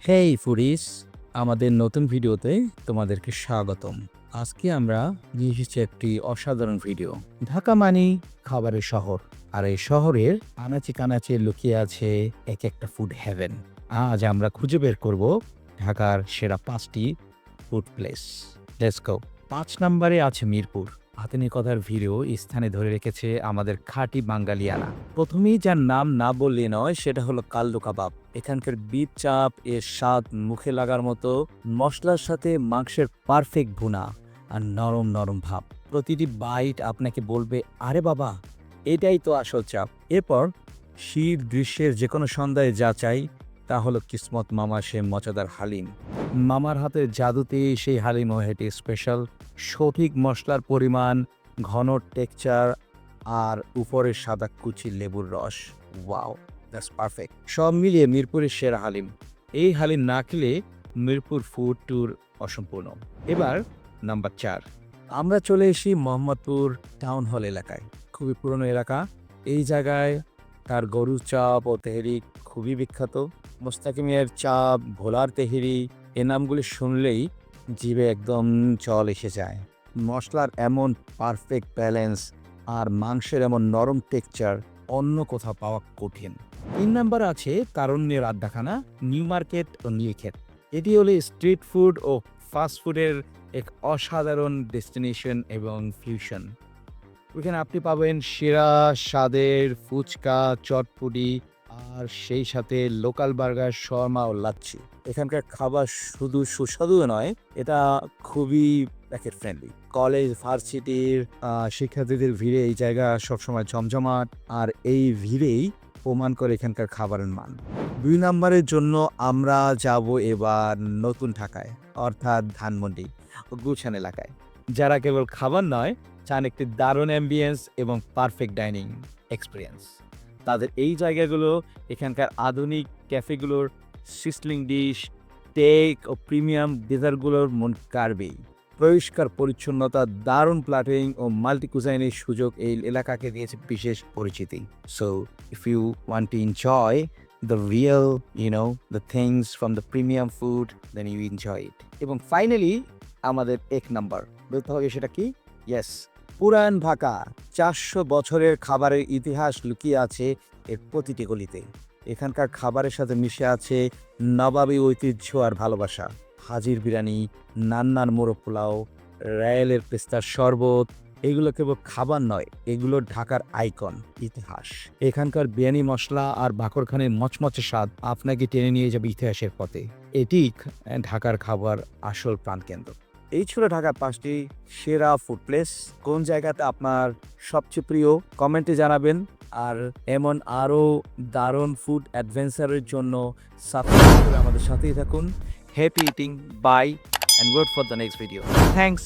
হেই foodies, আমাদের নতুন ভিডিওতে তোমাদেরকে স্বাগতম। আজকে আমরা নিয়ে এসেছি একটি অসাধারণ ভিডিও। ঢাকা মানেই খাবারের শহর, আর এই শহরের আনাচে কানাচে লুকিয়ে আছে এক একটা ফুড হেভেন। আজ আমরা খুঁজে বের করব ঢাকার সেরা 5টি ফুড প্লেস। Let's go. 5 নম্বরে আছে মিরপুর। আধুনিকতার ভিড়ও স্থানে ধরে রেখেছে আমাদের খাঁটি বাঙালিয়ানা। প্রথমেই যার নাম না বললে নয়, সেটা হলো কাল্লু কাবাব। এখানকার বিফ চাপ এর স্বাদ মুখে লাগার মতো, মশলার সাথে মাংসের পারফেক্ট ভুনা আর নরম নরম ভাব। প্রতিটি বাইট আপনাকে বলবে, আরে বাবা, এটাই তো আসল চাপ। এরপর শীত গ্রীষ্মের যে কোনো সন্ধ্যায় যা চাই তা হলো কিসমত মামা সে মজাদার হালিম। মামার হাতের জাদুতে সেই হালিম হেঁটে স্পেশাল, সঠিক মশলার পরিমাণ, ঘন টেক্সচার আর উপরের সাদা কুচি লেবুর রস। Wow, that's perfect. সব মিলিয়ে মিরপুরের সেরা হালিম। এই হালিম না খেলে মিরপুর ফুড ট্যুর অসম্পূর্ণ। এবার নাম্বার 4, আমরা চলে এসি মোহাম্মদপুর টাউন হল এলাকায়। খুবই পুরনো এলাকা। এই জায়গায় তার গরুর চাপ ও তেহেরি খুবই বিখ্যাত। মোস্তাকিমের চাপ, ভোলার তেহেরি, এ নামগুলি শুনলেই জিভে একদম জল এসে যায়। মশলার এমন পারফেক্ট ব্যালেন্স আর মাংসের এমন নরম টেক্সচার অন্য কোথাও পাওয়া কঠিন। 3 নাম্বার আছে তারুণ্যের আড্ডাখানা, নিউ মার্কেট ও নীলক্ষেত। এটি হলো স্ট্রিট ফুড ও ফাস্ট ফুডের এক অসাধারণ ডেস্টিনেশন এবং ফিউশন। ওখানে আপনি পাবেন সেরা স্বাদের ফুচকা, চটপটি আর সেই সাথে লোকাল বার্গার, শর্মা ও লাচ্ছি। এখানকার খাবার শুধু সুস্বাদু নয়, এটা খুবই প্যাকেট ফ্রেন্ডলি। কলেজ, ভার্সিটির শিক্ষার্থীদের ভিড়ে এই জায়গা সবসময় জমজমাট, আর এই ভিড়েই প্রমাণ করে এখানকার খাবারের মান। 2 নম্বরের জন্য আমরা যাব এবার নতুন ঢাকায়, অর্থাৎ ধানমন্ডি ও গুলশান এলাকায়। যারা কেবল খাবার নয়, চান একটি দারুণ অ্যাম্বিয়েন্স এবং পারফেক্ট ডাইনিং এক্সপিরিয়েন্স, তাদের এই জায়গাগুলো, এখানকার আধুনিক ক্যাফেগুলোর সিজলিং ডিশ, টেক ও প্রিমিয়াম ডেজার্টগুলোর মন কাড়বেই। পরিষ্কার পরিচ্ছন্নতা, দারুণ প্ল্যাটিং ও মাল্টি কুজাইনের সুযোগ এই এলাকাকে দিয়েছে বিশেষ পরিচিতি। So if you want to enjoy the real, the things from the premium food, then you enjoy it. এবং ফাইনালি আমাদের 1 নাম্বার বলতে হবে, সেটা কি? ইয়েস, পুরান ঢাকা। 400 বছরের খাবারের ইতিহাস লুকিয়ে আছে এর প্রতিটি গলিতে। এখানকার খাবারের সাথে মিশে আছে নবাবী ঐতিহ্য আর ভালোবাসা। হাজির বিরিয়ানি, নান্নার মোরগ পোলাও, রায়েলের পেস্তার শরবত, এগুলো কেবল খাবার নয়, এগুলো ঢাকার আইকন, ইতিহাস। এখানকার বিরিয়ানি মশলা আর বাকরখানের মচমচে স্বাদ আপনাকে টেনে নিয়ে যাবে ইতিহাসের পথে। এটি ঢাকার খাবার আসল প্রাণকেন্দ্র। এই ছিল ঢাকার 5টি সেরা ফুড প্লেস। কোন জায়গাতে আপনার সবচেয়ে প্রিয় কমেন্টে জানাবেন, আর এমন আরও দারুণ ফুড অ্যাডভেঞ্চারের জন্য সাবস্ক্রাইব করে আমাদের সাথেই থাকুন। Happy eating, bye, and wait for the next video. Thanks.